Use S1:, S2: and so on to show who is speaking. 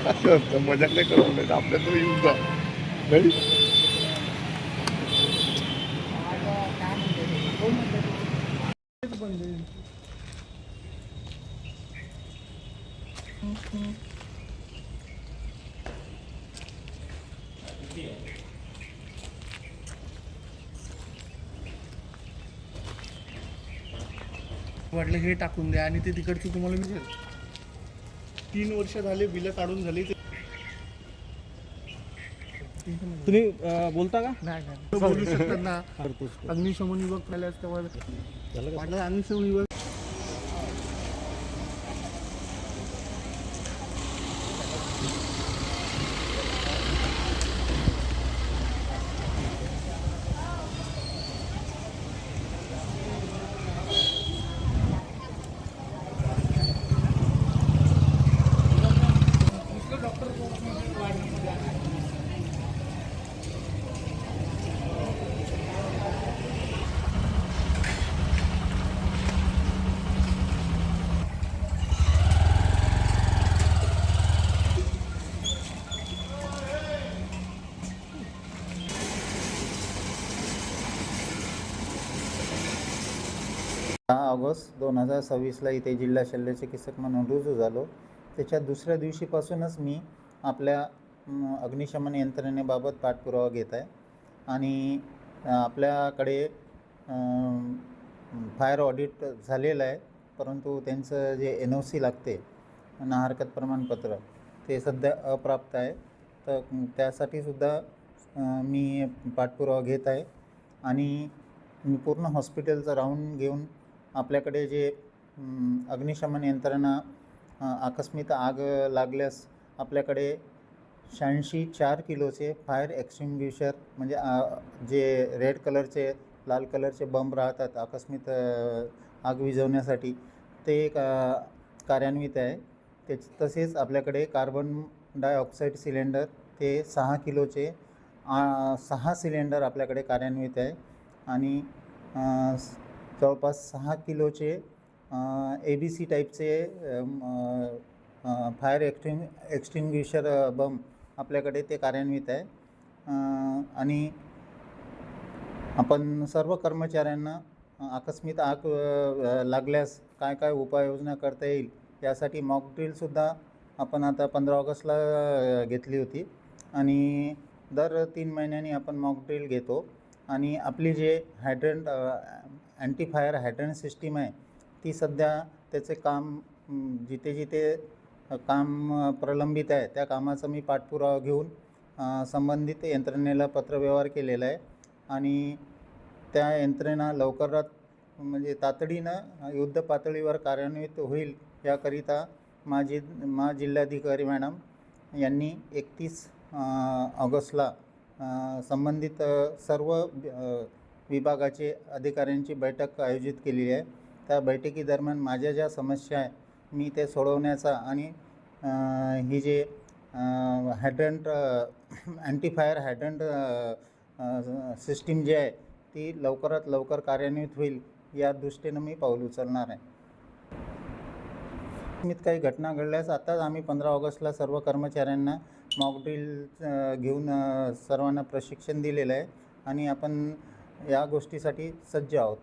S1: असं असतं, मजाक नाही करू नये आपल्या तो येऊन जा नाही.
S2: वाटलं हे टाकून द्या आणि ते तिकडचं तुम्हाला मिळेल. 3 वर्ष झाले बिलं काढून झाली.
S3: तुम्ही बोलता का?
S2: नाही बोलू शकतात ना. अग्निशमन विभाग पाहिल्यास तेव्हा वाटलं अग्निशमन विभाग.
S4: ऑगस्ट 2026ला इथे जिल्हा शल्य चिकित्सक म्हणून रुजू झालो. त्याच्या दुसऱ्या दिवशीपासूनच मी आपल्या अग्निशमन यंत्रणेबाबत पाठपुरावा घेत आहे आणि आपल्याकडे फायर ऑडिट झालेलं आहे, परंतु त्यांचं जे NOC लागते ना हरकत प्रमाणपत्र ते सध्या अप्राप्त आहे. तर त्यासाठीसुद्धा मी पाठपुरावा घेत आहे आणि मी पूर्ण हॉस्पिटलचा राऊंड घेऊन आपल्याकडे जे अग्निशमन यंत्रणा आकस्मिक आग लागल्यास आपल्याकडे 86 किलोचे फायर एक्सटिंग्विशर म्हणजे जे रेड कलरचे लाल कलरचे बंब राहतात आकस्मिक आग विझवण्यासाठी ते कार्यान्वित आहे. तसेच आपल्याकडे कार्बन डायऑक्साईड सिलेंडर ते 6 किलोचे 6 सिलेंडर आपल्याकडे कार्यान्वित आहे आणि जवळपास 6 किलोचे ABC टाईपचे फायर एक्सटिंग्विशर बंब आपल्याकडे ते कार्यान्वित आहे. आणि आपण सर्व कर्मचाऱ्यांना आकस्मिक आग लागल्यास काय काय उपाययोजना करता येईल यासाठी मॉक ड्रिलसुद्धा आपण आता 15 ऑगस्टला घेतली होती आणि दर 3 महिन्यांनी आपण मॉक ड्रिल घेतो. आणि आपली जे hydrant anti fire hydrant system आहे ती सध्या त्याचे काम जिथे जिथे काम प्रलंबित आहे त्या कामाचा मी पाठपुरावा घेऊन संबंधित यंत्रणेला पत्रव्यवहार केलेला आहे आणि त्या यंत्रणा लवकरात म्हणजे तातडीनं युद्ध पातळीवर कार्यान्वित होईल याकरिता जिल्हाधिकारी मॅडम यांनी 31 ऑगस्टला संबंधित सर्व विभागाचे अधिकाऱ्यांची बैठक आयोजित केलेली आहे. त्या बैठकीदरम्यान माझ्या ज्या समस्या आहे मी ते सोडवण्याचा आणि ही जे hydrant anti fire hydrant system जी आहे ती लवकरात लवकर कार्यान्वित होईल या दृष्टीनं मी पाऊल उचलणार आहे. काही घटना घडल्यास आताच आम्ही 15 ऑगस्टला सर्व कर्मचाऱ्यांना मॉक ड्रिल घेऊन सर्वांना प्रशिक्षण दिलेलं आहे आणि आपण या गोष्टीसाठी सज्ज आहोत.